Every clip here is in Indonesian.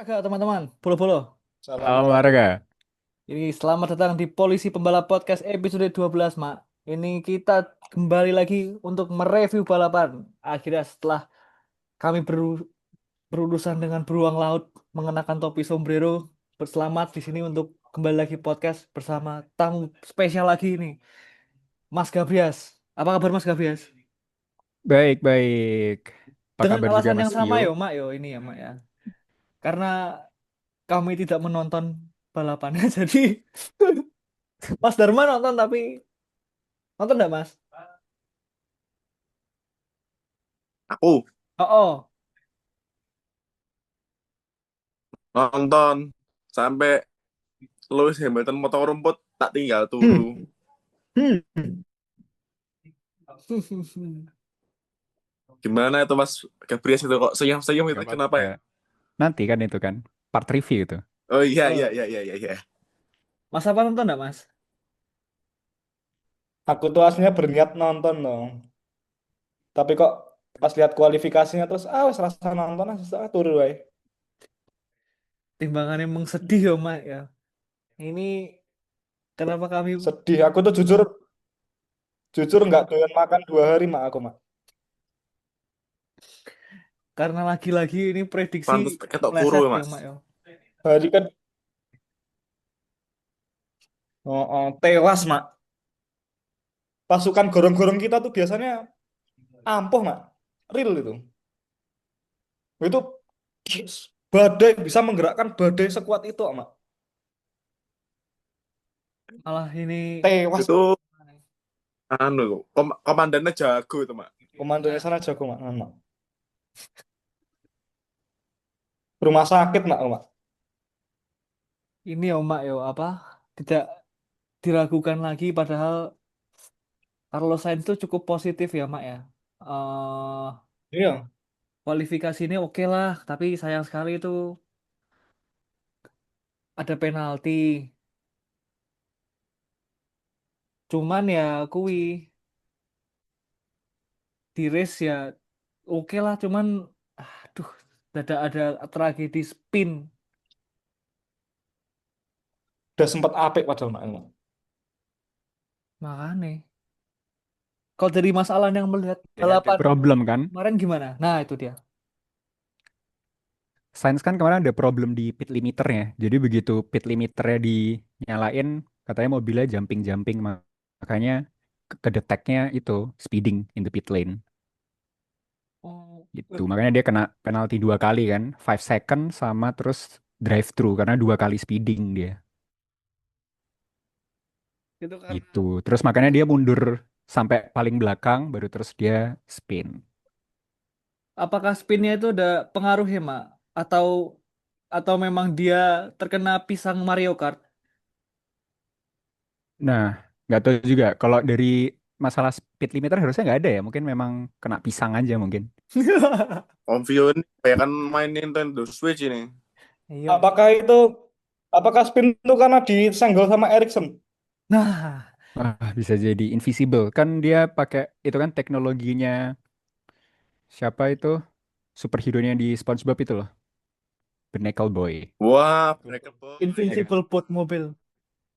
Gak teman-teman, polo-polo. Salam Halo olahraga. Marga. Ini selamat datang di Polisi Pembalap Podcast episode 12, Mak. Ini kita kembali lagi untuk mereview balapan. Akhirnya setelah kami berurusan dengan beruang laut mengenakan topi sombrero, berselamat di sini untuk kembali lagi podcast bersama tamu spesial lagi ini, Mas Gabrias. Apa kabar Mas Gabrias? Baik, baik. Apa Dengan kabar juga alasan yang Mas sama Tio? yo, Mak yo ini ya, Mak ya. Karena kami tidak menonton balapannya, jadi Mas Dharma nonton tapi nonton nggak Mas? Aku Oh, oh. nonton sampai Lewis Hamilton motor rumput tak tinggal turu. Hmm. Hmm. Gimana itu Mas Gabriel itu kok senyum-senyum Gak itu kenapa apa-apa. ya? Nanti kan itu kan part review itu. Oh iya iya Oh. iya iya iya. Mas apa nonton nggak Mas? Aku tuh aslinya berniat nonton dong. Tapi kok pas lihat kualifikasinya terus wes rasa nonton turu wae. Timbangannya emang sedih ya Mak ya. Ini kenapa kami Sedih. Aku tuh jujur jujur nggak doyan makan 2 hari mak aku mak. karena lagi-lagi ini prediksi Pantes ketok kuru meleset ya, ya Mas. Mak ya. Hari kan tewas mak. Pasukan gorong-gorong kita tuh biasanya ampuh mak. Real itu. Itu yes, badai bisa menggerakkan badai sekuat itu mak. Malah ini Tewas. Itu anu komandannya jago itu, Mak. Komandonya sana jago mak. Mak. Rumah sakit mak. ini ya Mak ya apa? Tidak diragukan lagi padahal Carlos Sainz itu cukup positif ya Mak ya. Iya. Kualifikasi ini oke lah, tapi sayang sekali itu ada penalti. Cuman ya kui di race ya oke lah, cuman aduh ada tragedi spin. Udah sempat apik padahal mak. Makanya kalau dari Mas Alan yang melihat Jadi ada balapan problem kan? kemarin gimana? Nah itu dia. Sainz kan kemarin ada problem di pit limiternya. Jadi begitu pit limiternya dinyalain, katanya mobilnya jumping-jumping. Makanya kedeteknya itu speeding in the pit lane. Oh, Gitu. Makanya dia kena penalti 2 kali kan. 5 second sama terus drive thru karena 2 kali speeding dia. itu karena Gitu. Terus makanya dia mundur sampai paling belakang baru terus dia spin. apakah spinnya itu ada pengaruh ya, Mak? Atau memang dia terkena pisang Mario Kart? Nah, nggak tahu juga. Kalau dari masalah speed limiter harusnya nggak ada ya. Mungkin memang kena pisang aja mungkin. Om Vio ini kayak kan main Nintendo Switch ini. Iya. Apakah itu apakah spin itu karena disenggol sama Erikson? Nah, Wah, bisa jadi invisible. Kan dia pakai itu kan teknologinya siapa itu? Superhero-nya di SpongeBob itu loh. Benekel Boy. Wah, Breaker Iya Boy. kan? Invincible Boat Mobil.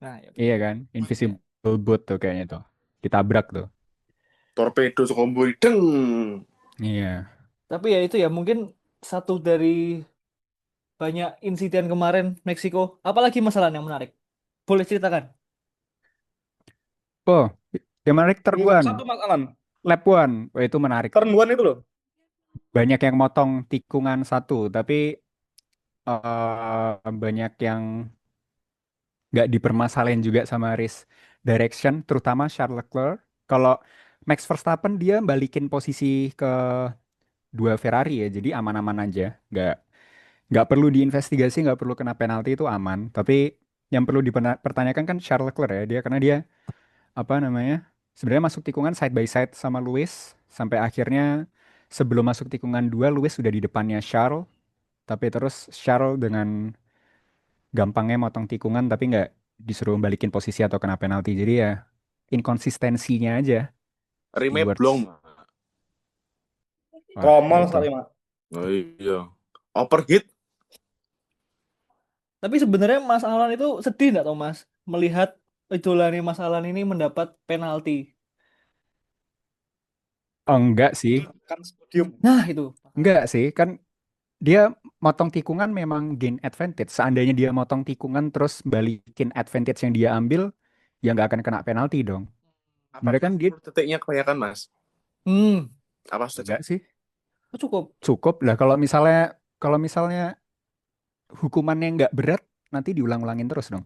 Nah, ya Iya betul. kan? Ya. Invisible boat tuh kayaknya tuh. Ditabrak tuh. Torpedo sekomburi deng. Iya. Tapi ya itu ya mungkin satu dari banyak insiden kemarin Meksiko. Apalagi masalah yang menarik? Boleh ceritakan? Oh, yang menarik turn one. Satu Mas Alan, Lap one. Wah, itu menarik tuh. turn one itu loh. Banyak yang motong tikungan satu, tapi banyak yang nggak dipermasalahin juga sama race direction, terutama Charles Leclerc. Kalau Max Verstappen dia balikin posisi ke dua Ferrari ya, jadi aman-aman aja. Nggak perlu diinvestigasi, nggak perlu kena penalti itu aman. Tapi yang perlu dipertanyakan kan Charles Leclerc ya, dia karena dia apa namanya sebenarnya masuk tikungan side by side sama Lewis sampai akhirnya sebelum masuk tikungan dua Lewis sudah di depannya Charles, tapi terus Charles dengan gampangnya motong tikungan tapi nggak disuruh balikin posisi atau kena penalti. Jadi ya inkonsistensinya aja Rime stewards. blong. Wah, ya Tromol itu. sekali Mas. Oh iya. Overheat. Tapi sebenarnya Mas Alan itu sedih nggak toh Mas melihat idolanya Mas Alan ini mendapat penalti. Oh, enggak sih. Kan podium. Nah itu. Enggak sih. Kan dia motong tikungan memang gain advantage. Seandainya dia motong tikungan terus balikin advantage yang dia ambil, ya nggak akan kena penalti dong. Sebenarnya Apakah kan dia 10 detiknya kebanyakan, Mas? Hmm, Apa saja? enggak sih. oh, cukup. Cukup lah kalau misalnya hukumannya nggak berat, nanti diulang-ulangin terus dong.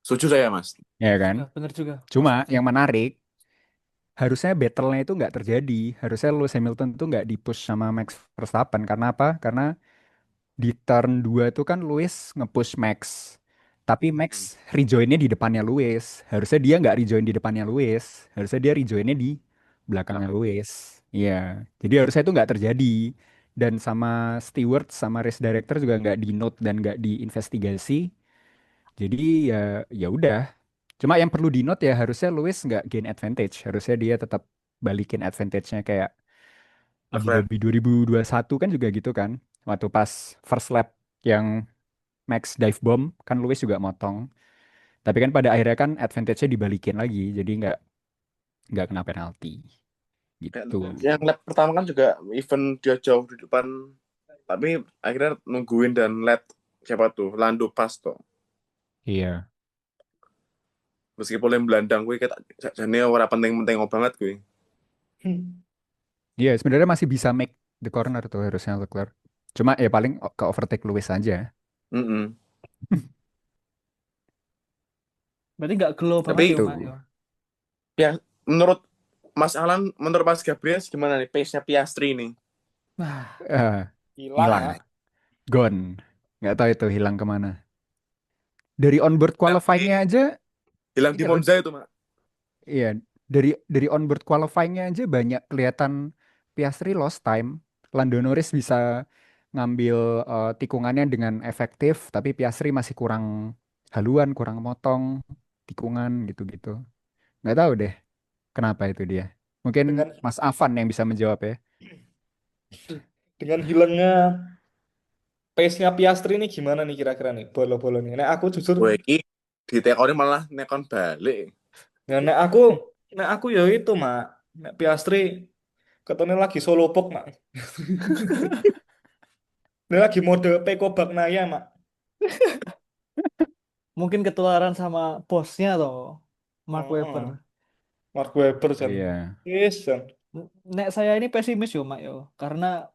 Setuju saya, Mas. Ya Bener kan? juga, bener juga. Cuma Masuk sih. yang menarik, harusnya battle-nya itu nggak terjadi. Harusnya Lewis Hamilton tuh nggak di-push sama Max Verstappen. Karena apa? Karena di turn 2 itu kan Lewis nge-push Max. Tapi Max Hmm. rejoinnya di depannya Lewis. Harusnya dia nggak rejoin di depannya Lewis. Harusnya dia rejoinnya di belakangnya Lewis. Iya. Jadi harusnya itu nggak terjadi. Dan sama steward, sama race director juga nggak di-note dan nggak diinvestigasi. Jadi ya ya udah. Cuma yang perlu di-note ya harusnya Lewis nggak gain advantage. Harusnya dia tetap balikin advantage-nya kayak Abu Leclerc. Dhabi 2021 kan juga gitu kan. Waktu pas first lap yang Max dive bomb kan Lewis juga motong. Tapi kan pada akhirnya kan advantage-nya dibalikin lagi. Jadi nggak kena penalti Kayak gitu. yang lap pertama kan juga event dia jauh di depan, tapi akhirnya nungguin dan let siapa tuh Lando pas tuh. Iya. Meskipun yang belandang gue kayak jane ora penting-penting banget gue. Iya sebenarnya masih bisa make the corner tuh harusnya Leclerc. Cuma ya paling ke overtake Lewis aja. Mm-mm. Berarti nggak glow banget ya Tapi Mak Tuh. ya. ya menurut Mas Alan, menurut Mas Gabriel gimana nih pace-nya Piastri nih? Nah, Eh, Hilang, hilang. Mak. Gone. Nggak tahu itu hilang kemana. Dari onboard Tapi qualifying-nya aja, hilang di iya kan? Monza itu, Mak. Iya, dari onboard qualifying-nya aja banyak kelihatan Piastri lost time. Lando Norris bisa ngambil tikungannya dengan efektif, tapi Piastri masih kurang haluan, kurang motong tikungan gitu-gitu. Nggak tahu deh kenapa itu dia. Mungkin Dengan Mas Afan yang bisa menjawab ya. dengan hilangnya pace-nya Piastri ini gimana nih kira-kira nih bola-bola nih. Nah, aku jujur, Gue iki di tekornya malah nekon balik. nah, nek aku ya itu, Mak. Nek Piastri ketone lagi solo pop, Mak. Ini lagi mode Peko Bagnaya, Mak. mungkin ketularan sama bosnya toh, Mark Webber. Heeh. Mark Webber Jan. Iya. Yes, Jan. Nek saya ini pesimis yo Mak yo, karena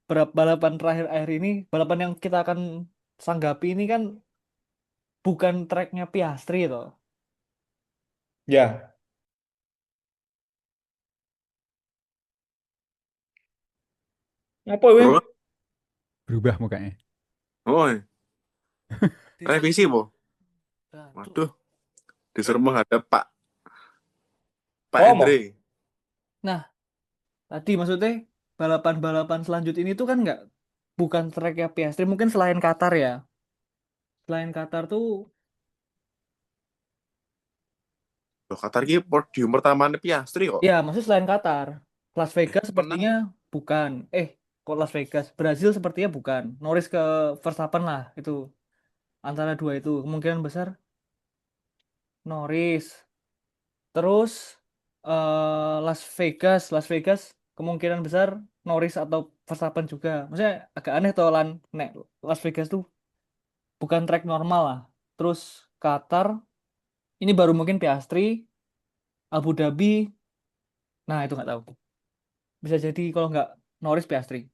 balapan terakhir akhir ini, balapan yang kita akan sanggapi ini kan bukan tracknya Piastri toh. Ya. Apa weh? Bro, Berubah mukanya. oh, Di- revisi, Bu. Aduh. Waduh, disuruh menghadap Pak Oh, mau. Andre. Nah, tadi maksudnya balapan-balapan selanjutnya ini tuh kan nggak bukan tracknya Piastri, mungkin selain Qatar ya. Selain Qatar tuh Loh, Qatar ki podium pertama Piastri kok. ya, maksud selain Qatar. Las Vegas Menang. sepertinya bukan. Kok Las Vegas? Brazil sepertinya bukan. Norris ke Verstappen lah itu. Antara dua itu kemungkinan besar Norris. Terus Las Vegas kemungkinan besar Norris atau Verstappen juga. Maksudnya agak aneh toh nek Las Vegas tuh bukan track normal lah. Terus Qatar ini baru mungkin Piastri, Abu Dhabi. Nah, itu nggak tahu. Bisa jadi kalau nggak Norris Piastri.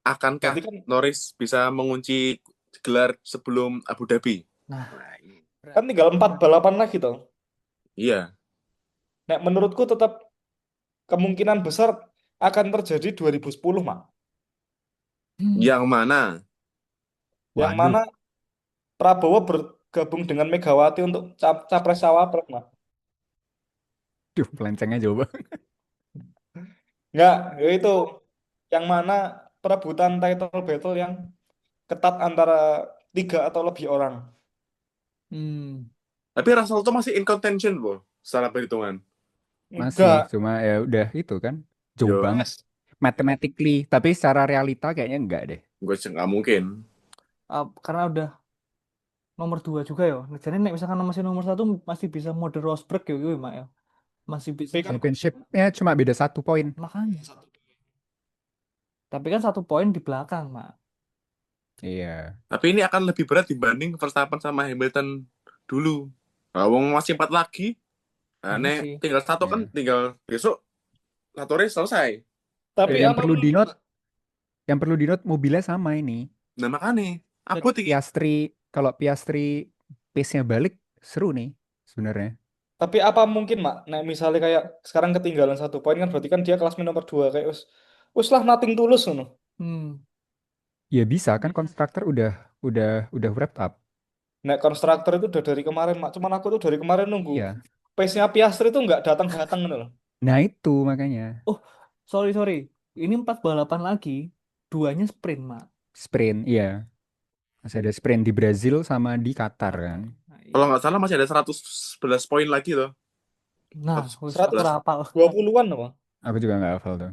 Akankah Berarti kan Norris bisa mengunci gelar sebelum Abu Dhabi? Nah, Nah, ini. kan tinggal 4 balapan lagi toh. Iya. Nek menurutku tetap kemungkinan besar akan terjadi 2010, Mak. hmm, Yang mana? Yang Waduh, mana Prabowo bergabung dengan Megawati untuk capres cawapres, Mak. duh, pelencengnya jauh banget. Enggak, yaitu yang mana perebutan title battle yang ketat antara 3 atau lebih orang. hmm. Tapi Russell tuh masih in contention, Bu. Secara perhitungan. Masih, Enggak. cuma ya udah itu kan. Jauh Yo. banget. Yes. mathematically, tapi secara realita kayaknya enggak deh. Gue nggak mungkin. Karena udah nomor 2 juga ya. Jadi nek misalkan masih nomor 1 masih bisa mode Rosberg ya, ya, Mak ya. Masih bisa. Tapi kan Championship-nya cuma beda 1 poin. Makanya. Tapi kan 1 poin di belakang, Mak. Iya. Tapi ini akan lebih berat dibanding Verstappen sama Hamilton dulu. Nah, wong masih 4 lagi. Nah, Iya sih. tinggal satu kan, Iya. tinggal besok satu race selesai. tapi Dan yang anu perlu di-note mobilnya sama ini. Nah makanya, apa tinggi? Kalau Piastri pace-nya balik, seru nih sebenarnya. tapi apa mungkin mak nah misalnya kayak sekarang ketinggalan 1 poin kan berarti kan dia kelas nomor 2 kayak wis lah nothing tulus ngono. Hmm. Ya bisa kan konstruktor udah wrapped up. Nah konstruktor itu udah dari kemarin mak cuman aku tuh dari kemarin nunggu Iya. pace-nya Piastri tuh nggak datang-datang gitu loh. Nah itu makanya Oh, sorry. Ini 4 balapan lagi. 2-nya sprint, Mak. sprint, iya. Masih ada sprint di Brazil sama di Qatar kan. Nah, Kalau iya. nggak salah masih ada 111 poin lagi tuh. Nah, wis aku 100 rapal. 20-an apa? Aku juga nggak hafal tuh.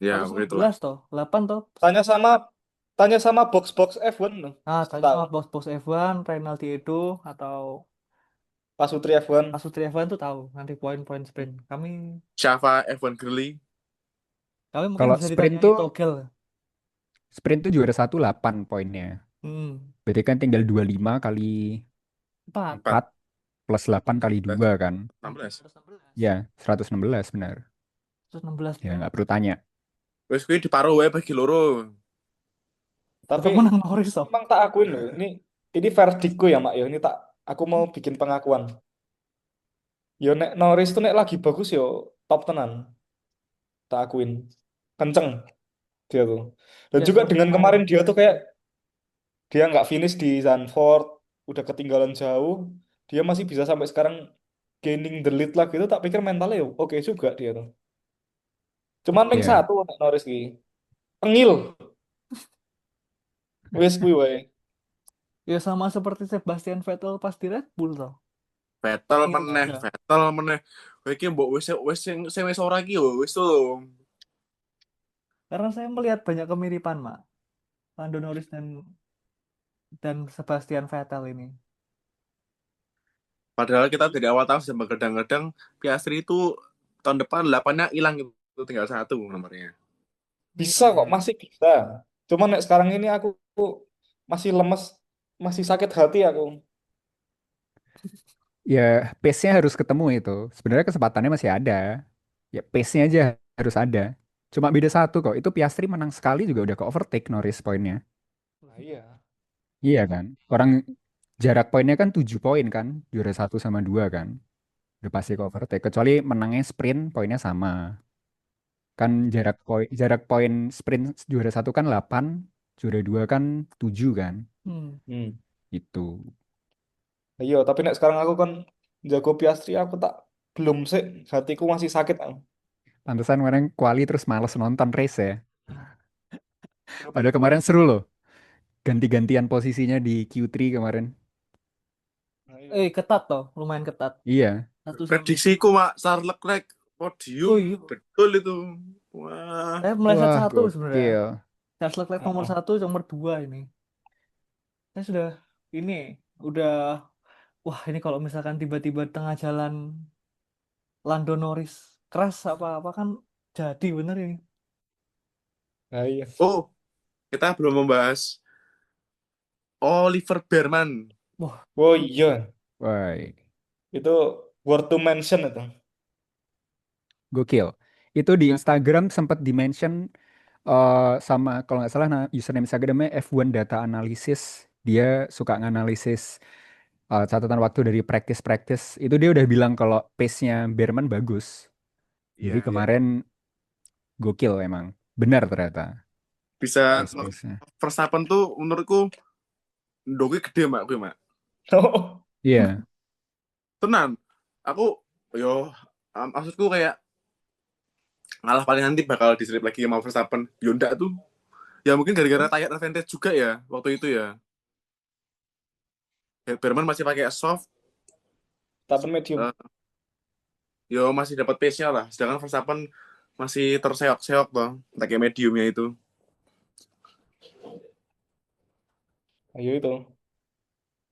Ya, begitulah. 111 toh, 8 toh. Tanya sama box F1 loh. Tanya Tahu sama bos-bos F1, Renaldi Edo atau Pasutri F1. Pasutri F1 tuh tahu nanti poin-poin sprint. Kami Shava F1 Girly. mungkin Kalau bisa sprint ditanyai tuh Togel. juara 1 8 poinnya. Hmm. Berarti kan tinggal 25 kali 4. 4 plus 8 kali 2 kan. 16. 116. Ya, 116 benar. 116 Ya, poin. nggak perlu tanya. Wes kuwi diparuh wae bagi loro. Tapi Tetap menang Norris toh. emang tak akuin loh. Ini verdikku ya mak ya. Ini tak aku mau bikin pengakuan. Yo nek Norris tuh nek lagi bagus yo top tenan. Tak akuin. Kenceng dia tuh. Dan Ya juga seperti dengan kemarin. kemarin dia tuh kayak dia nggak finish di Zandvoort, udah ketinggalan jauh, dia masih bisa sampai sekarang gaining the lead lah gitu. Tak pikir mentalnya yo oke juga dia tuh. Cuman ping Iya. satu nek Norris ki. Tengil. Wes kuwi wae. Ya sama seperti Sebastian Vettel pas di Red Bull toh. Vettel Tengil meneh, juga. Vettel meneh. Kowe iki mbok wis sing wis ora iki yo wis tuh. Karena saya melihat banyak kemiripan, Mak. Lando Norris dan Sebastian Vettel ini. Padahal kita dari awal tahun sudah bergadang-gadang Piastri itu tahun depan 8-nya hilang itu tinggal 1 nomornya. Bisa kok, masih bisa. Cuman nek sekarang ini aku masih lemes, masih sakit hati aku. Ya, pace-nya harus ketemu itu. Sebenarnya kesempatannya masih ada. Ya, pace-nya aja harus ada. Cuma beda 1 kok. Itu Piastri menang sekali juga udah ke overtake Norris poinnya. Nah, iya. Iya kan? Orang jarak poinnya kan 7 poin kan. Juara 1 sama 2 kan. Udah pasti ke overtake. Kecuali menangnya sprint poinnya sama. Kan jarak poin sprint juara 1 kan 8, juara 2 kan 7 kan. Hmm. Itu. Iya, tapi nek sekarang aku kan jago Piastri, aku tak belum sih, hatiku masih sakit. Pantesan kemarin quali terus males nonton race ya. Kenapa Padahal itu? kemarin seru loh. Ganti-gantian posisinya di Q3 kemarin. Nah, iya. Ketat toh, lumayan ketat. Iya. 1 sampai. Prediksiku Mak Charles Leclerc podium Oh iya. betul itu. Wah, Saya meleset Wah, 1 sebenarnya. gokil. Charles Leclerc nomor Heeh. 1, nomor 2 ini. Saya sudah ini udah wah ini kalau misalkan tiba-tiba tengah jalan Lando Norris keras apa-apa kan jadi bener ini. Nah, iya. oh kita belum membahas Oliver Bearman. Wah, Oh iya, Wah, itu worth to mention itu. gokil. Itu di Instagram sempat di-mention sama kalau nggak salah username Instagramnya F1 Data Analysis. Dia suka nganalisis catatan waktu dari practice-practice. Itu dia udah bilang kalau pace-nya Bearman bagus. Iya, Jadi iya. kemarin gokil emang. Benar ternyata Bisa pace-nya. Verstappen tuh menurutku ndoke gede Mak, gue Mak. Oh, Iya. Tenan. Aku yo maksudku kayak ngalah paling nanti bakal diselip lagi sama Verstappen. Yonda tuh. Ya mungkin gara-gara tire advantage juga ya waktu itu ya. Bearman masih pakai soft, tapi medium. yo masih dapat pace-nya lah. Sedangkan Verstappen masih terseok-seok toh, pakai mediumnya itu. Ayo itu.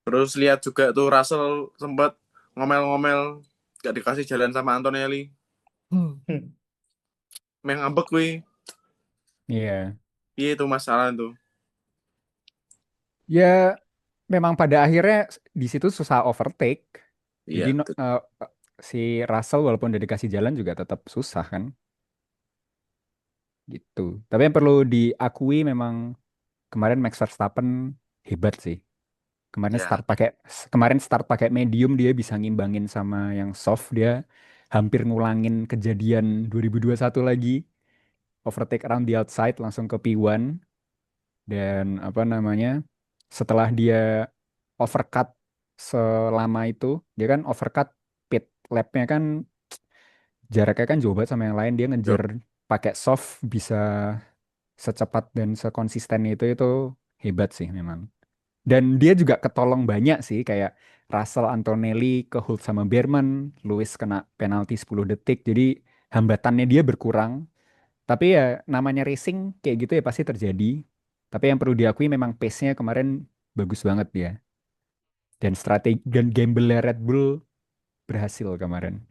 Terus lihat juga tuh Russell sempat ngomel-ngomel gak dikasih jalan sama Antonelli. Hmm. Hmm. Meh ngambek kuwi. Iya. Iya itu masalah tuh. Ya memang pada akhirnya di situ susah overtake. Jadi Iya. si Russell walaupun udah dikasih jalan juga tetap susah kan gitu. Tapi yang perlu diakui memang kemarin Max Verstappen hebat sih. Kemarin Ya. start pakai kemarin start pakai medium dia bisa ngimbangin sama yang soft, dia hampir ngulangin kejadian 2021 lagi. Overtake around the outside langsung ke P1 dan apa namanya? Setelah dia overcut selama itu, dia kan overcut pit lapnya kan jaraknya kan jauh banget sama yang lain, dia ngejar Yo. pakai soft bisa secepat dan sekonsisten itu hebat sih memang. Dan dia juga ketolong banyak sih kayak Russell Antonelli ke hold sama Behrman, Lewis kena penalti 10 detik. Jadi hambatannya dia berkurang. Tapi ya namanya racing kayak gitu ya pasti terjadi. Tapi yang perlu diakui memang pace-nya kemarin bagus banget dia. Dan strategi dan gamble Red Bull berhasil kemarin.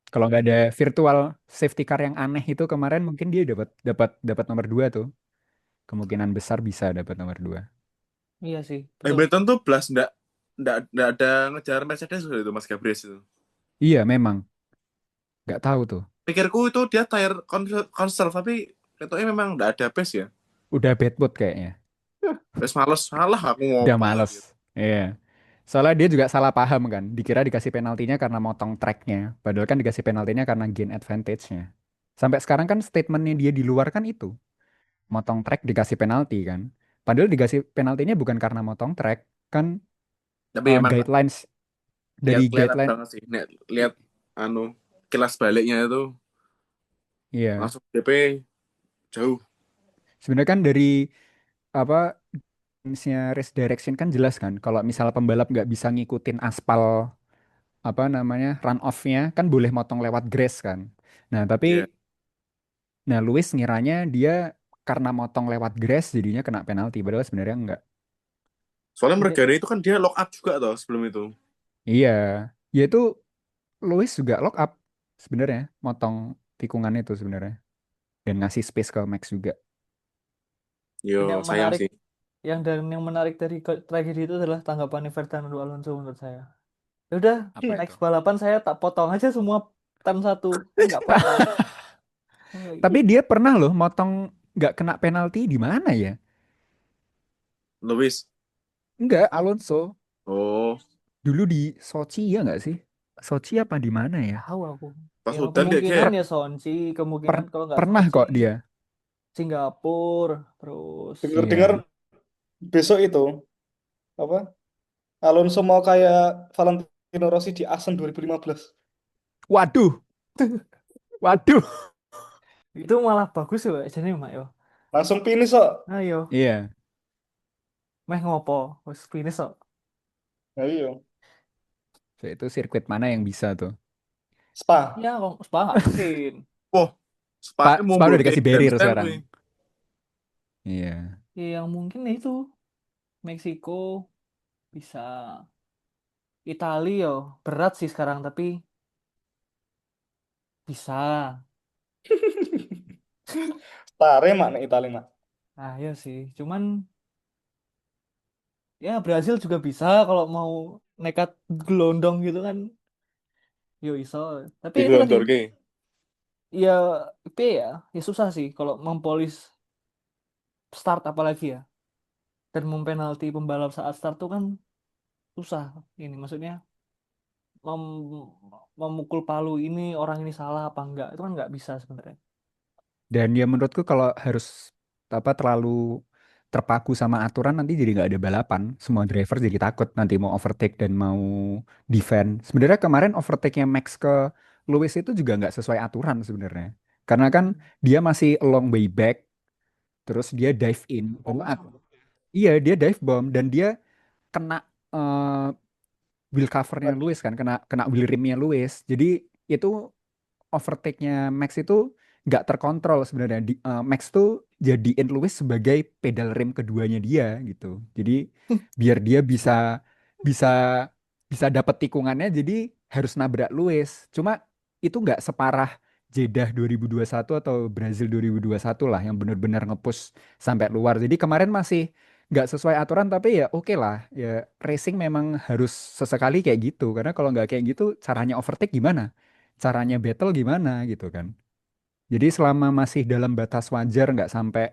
Kalau nggak ada virtual safety car yang aneh itu kemarin mungkin dia dapat dapat dapat nomor 2 tuh. Kemungkinan besar bisa dapat nomor 2. Iya sih, betul. Hamilton tuh belas ndak ada ngejar Mercedes itu Mas Gabriel itu. Iya memang nggak tahu tuh. Pikirku itu dia tire conserve tapi itu memang ndak ada pace ya. Udah bad mood kayaknya. Terus males salah aku Udah ngopo males. gitu. Iya. Soalnya dia juga salah paham kan. Dikira dikasih penaltinya karena motong tracknya. Padahal kan dikasih penaltinya karena gain advantage-nya. Sampai sekarang kan statementnya dia di luar kan itu. Motong track dikasih penalti kan. Padahal dikasih penaltinya bukan karena motong track. Kan Tapi emang guidelines dari lihat kelihatan guideline. banget sih. Lihat anu kilas baliknya itu Iya. langsung DP jauh. Sebenarnya kan dari apa nya race direction kan jelas kan. Kalau misal pembalap nggak bisa ngikutin aspal apa namanya run off-nya kan boleh motong lewat grass kan. Nah, tapi Iya. nah Lewis ngiranya dia karena motong lewat grass jadinya kena penalti padahal sebenarnya enggak. Soalnya Iya, Mergane itu kan dia lock up juga toh sebelum itu. Iya, ya itu Lewis juga lock up sebenarnya motong tikungan itu sebenarnya dan ngasih space ke Max juga. dan Yo yang sayang menarik sih. yang menarik dari tragedi itu adalah tanggapan Fernando Alonso menurut saya. Ya udah, Apa itu? next balapan saya tak potong aja semua turn satu, kan nggak apa-apa. Tapi dia pernah loh motong nggak kena penalti di mana ya? Lewis. Enggak, Alonso Oh, dulu di Sochi ya nggak sih? Sochi apa di mana ya? Tahu aku. pas Ya udan kayak kemungkinan kayak Per- ya Sonci, kemungkinan kalau nggak pernah Sonci, kok dia. Singapura, terus Dengar-dengar Iya. besok itu apa? Alonso mau kayak Valentino Rossi di Asen 2015. Waduh, waduh. itu malah bagus ya jadi mak yo. Langsung finish kok. Ayo, Iya. meh ngopo, wis finish kok. Nah, iya. So, itu sirkuit mana yang bisa tuh? Ya, Spa. kok Spa nggak mungkin. wah, Spa Spa munggul udah kayak dikasih barrier grandstand sekarang. kuwi. Iya. Ya, yang mungkin ya itu Meksiko bisa, Italia yo berat sih sekarang tapi bisa. Tare mak nih Italia mak. Nah, ya sih. Cuman ya Brazil juga bisa kalau mau nekat gelondong gitu kan. Yo iso. Tapi itu tadi Digelontorke. ya ya, ya susah sih kalau mempolis start apalagi ya. Dan mempenalti pembalap saat start tuh kan susah. Ini maksudnya memukul palu ini orang ini salah apa enggak itu kan nggak bisa sebenarnya. Dan ya menurutku kalau harus apa terlalu terpaku sama aturan nanti jadi nggak ada balapan. Semua driver jadi takut nanti mau overtake dan mau defend. Sebenarnya kemarin overtake-nya Max ke Lewis itu juga nggak sesuai aturan sebenarnya. Karena kan dia masih a long way back, terus dia dive in. Iya, dia dive bomb dan dia kena wheel covernya Lewis kan, kena kena wheel rimnya Lewis. Jadi itu overtake-nya Max itu nggak terkontrol sebenarnya. Max tuh jadiin Lewis sebagai pedal rem keduanya dia gitu. Jadi biar dia bisa bisa bisa dapat tikungannya, jadi harus nabrak Lewis. Cuma itu nggak separah Jeddah 2021 atau Brazil 2021 lah yang benar-benar nge-push sampai luar. Jadi kemarin masih nggak sesuai aturan, tapi ya oke lah. Ya racing memang harus sesekali kayak gitu. Karena kalau nggak kayak gitu caranya overtake gimana? Caranya battle gimana gitu kan. Jadi selama masih dalam batas wajar, nggak sampai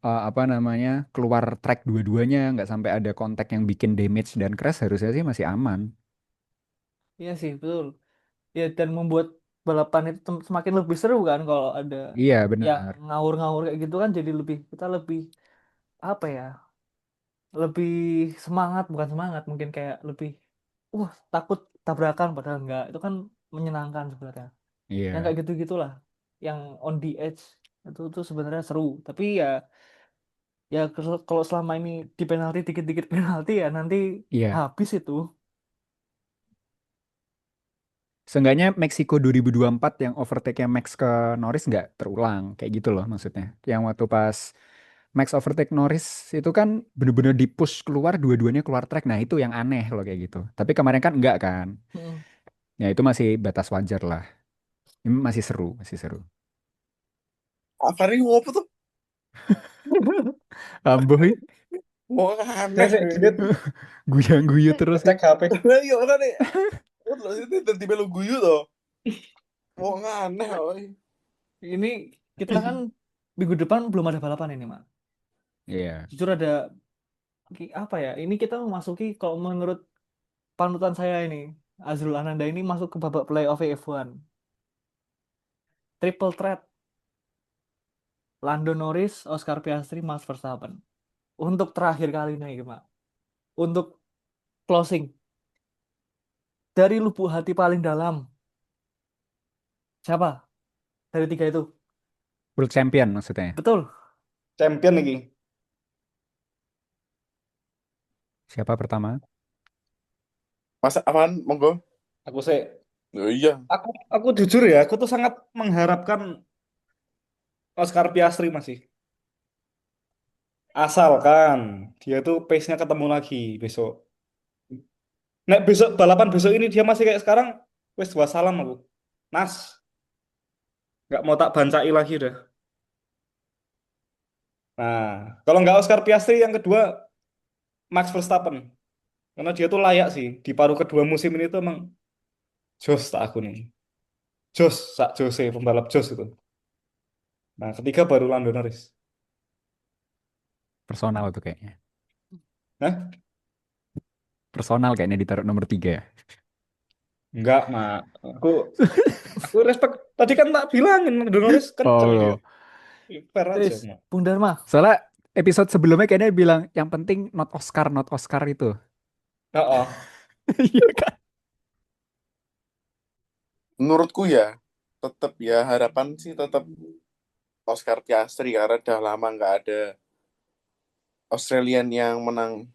apa namanya keluar track dua-duanya, nggak sampai ada kontak yang bikin damage dan crash, harusnya sih masih aman. Iya sih, betul. Ya, dan membuat balapan itu semakin lebih seru kan kalau ada Iya yang benar. ngawur-ngawur kayak gitu kan, jadi kita lebih apa ya? Lebih semangat, bukan semangat, mungkin kayak lebih takut tabrakan padahal enggak. Itu kan menyenangkan sebenarnya. Yang Iya, kayak gitu-gitulah. Yang on the edge itu tuh sebenarnya seru. Tapi ya kalau selama ini di penalti dikit-dikit penalti ya nanti iya. habis itu. Seenggaknya Meksiko 2024 yang overtake-nya Max ke Norris nggak terulang. Kayak gitu loh maksudnya. Yang waktu pas Max overtake Norris itu kan bener-bener di-push keluar, dua-duanya keluar track. Nah itu yang aneh loh kayak gitu. Tapi kemarin kan enggak kan. Mm. Ya itu masih batas wajar lah. Ini masih seru, masih seru. Apa nih ngopo tuh? Amboy, Mau Saya aneh. sih dikit guyang-guyu terus sih. ngecek HP. Lah iya kan nih. Lu terus itu tiba-tiba lu guyu tuh. Mau aneh, oi. Ini kita kan minggu depan belum ada balapan ini, Mak. Iya. Jujur ada apa ya? Ini kita memasuki kalau menurut panutan saya ini, Azrul Ananda ini masuk ke babak playoff F1. Triple threat. Lando Norris, Oscar Piastri, Max Verstappen. Untuk terakhir kalinya ini, Mak. Untuk closing. Dari lubuk hati paling dalam. Siapa? Dari tiga itu. World Champion maksudnya. Betul. Champion lagi. Siapa pertama? Masa apaan? Monggo. Aku sih, Oh, iya. aku jujur ya, aku tuh sangat mengharapkan Oscar Piastri masih. Asalkan dia tuh pace-nya ketemu lagi besok. Nek besok balapan besok ini dia masih kayak sekarang, wes wassalam aku. Nas, nggak mau tak bancai lagi dah. Nah, kalau nggak Oscar Piastri yang kedua Max Verstappen. Karena dia tuh layak sih di paruh kedua musim ini tuh emang jos tak aku nih. Jos, sak Jose pembalap jos itu. Nah, ketiga baru Lando Norris. Personal tuh kayaknya. Nah, Personal kayaknya ditaruh nomor 3 ya. enggak, Mak. Aku respect. Tadi kan tak bilangin Lando Norris kenceng dia. Oh, Fair aja, Wis, Mak. Bung Dharma. soalnya episode sebelumnya kayaknya bilang yang penting not Oscar itu. Oh, Iya kan? Menurutku ya, tetap ya harapan sih tetap Oscar Piastri karena udah lama nggak ada Australian yang menang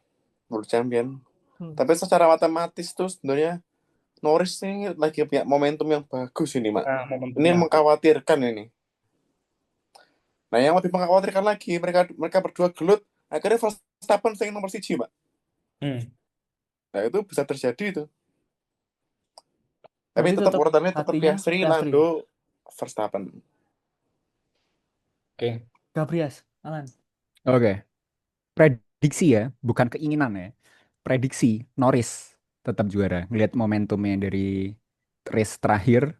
World Champion. Hmm. Tapi secara matematis tuh sebenarnya Norris ini lagi punya momentum yang bagus ini, Mak. nah, Ini momentumnya. mengkhawatirkan ini. Nah, yang lebih mengkhawatirkan lagi, mereka berdua gelut, akhirnya Verstappen yang nomor 1, Mak. Hmm. Nah, itu bisa terjadi itu. Tapi Berarti tetap tetap urutannya tetap hatinya Piastri, Piastri. Lando, Verstappen. Oke. Gabrias, Alan. Oke. Prediksi ya, bukan keinginan ya. Prediksi Norris tetap juara. Ngelihat momentumnya dari race terakhir.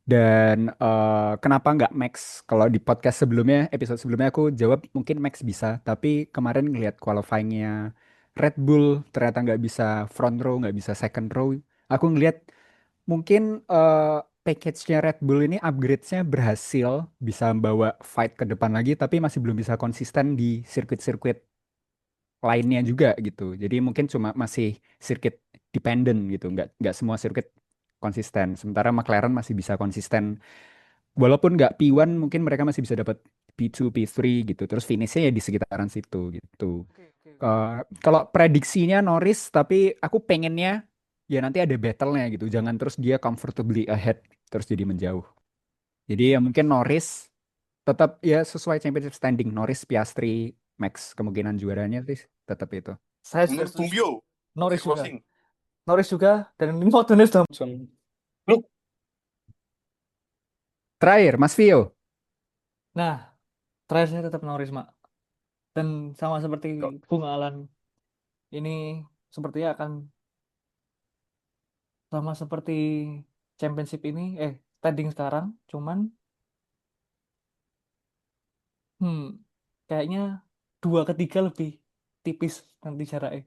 Dan kenapa nggak Max? Kalau di podcast sebelumnya, episode sebelumnya aku jawab mungkin Max bisa. Tapi kemarin ngelihat qualifying-nya Red Bull ternyata nggak bisa front row, nggak bisa second row. Aku ngelihat mungkin package-nya Red Bull ini upgrade-nya berhasil bisa bawa fight ke depan lagi, tapi masih belum bisa konsisten di sirkuit-sirkuit lainnya juga gitu. Jadi mungkin cuma masih sirkuit dependent gitu, nggak semua sirkuit konsisten. Sementara McLaren masih bisa konsisten, walaupun nggak P1 mungkin mereka masih bisa dapat P2, P3 gitu. Terus finishnya ya di sekitaran situ gitu. Oke. Kalau prediksinya Norris, tapi aku pengennya ya nanti ada battle-nya gitu. Jangan terus dia comfortably ahead terus jadi menjauh. Jadi ya mungkin Norris tetap ya sesuai championship standing. Norris, Piastri, Max kemungkinan juaranya sih tetap itu. Saya juga Mungkin Bung setuju. Bio Norris kasih juga. closing. Norris juga dan ini motonya sudah. John. Lu Terakhir, Mas Vio. Nah, terakhir saya tetap Norris, Mak. Dan sama seperti kok Bung Alan, ini sepertinya akan sama seperti championship ini, standing sekarang, cuman hmm, kayaknya 2/3 lebih tipis nanti jaraknya.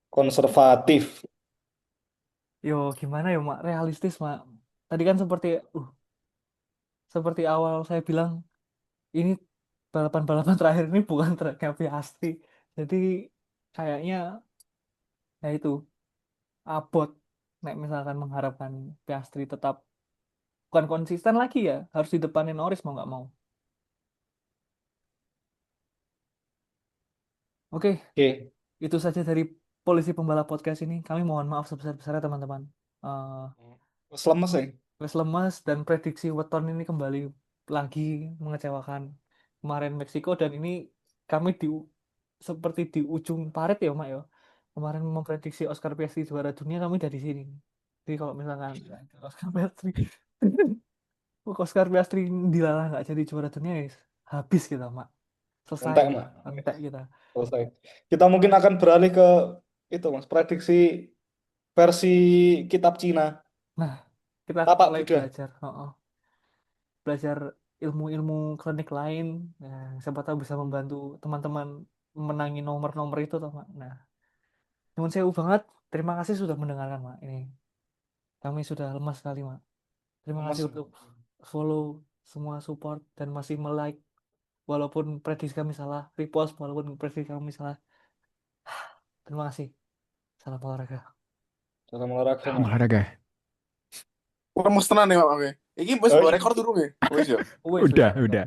konservatif. Yo, gimana ya, Mak? Realistis, Mak. Tadi kan seperti awal saya bilang, ini balapan-balapan terakhir ini bukan treknya Piastri. Jadi kayaknya ya itu abot. Nek misalkan mengharapkan Piastri tetap bukan konsisten lagi ya, harus di depanin Norris mau nggak mau. Oke, Oke, itu saja dari Polisi Pembalap Podcast ini. Kami mohon maaf sebesar-besarnya teman-teman. Eh, wes lemes ya. Wes lemas dan prediksi weton ini kembali lagi mengecewakan. Kemarin Meksiko dan ini kami seperti di ujung parit ya, Mak ya. Kemarin memprediksi Oscar Piastri juara dunia kami dari sini. Jadi kalau misalkan Oscar Piastri Oscar Piastri dilalah nggak jadi juara dunia, guys, habis kita, Mak. Selesai Entek, kita, Mak. entek kita. Selesai. Kita mungkin akan beralih ke itu, Mas, prediksi versi kitab Cina. Nah, kita Tapak mulai Buddha. belajar. Belajar ilmu-ilmu klinik lain, ya, siapa tahu bisa membantu teman-teman menangi nomor-nomor itu toh, Mak. Nah, nyuwun sewu banget, terima kasih sudah mendengarkan, Mak. Ini kami sudah lemas sekali, Mak. Terima kasih Mas, untuk follow, semua support dan masih like walaupun prediksi kami salah, repost walaupun prediksi kami salah. Terima kasih. Salam olahraga. dalam olahraga, Salam Mas. olahraga. Kurang mesti tenan ya, Mak. Oke. Iki wis Oh, bawa rekor turun ya. Wis ya. Wes, Udah.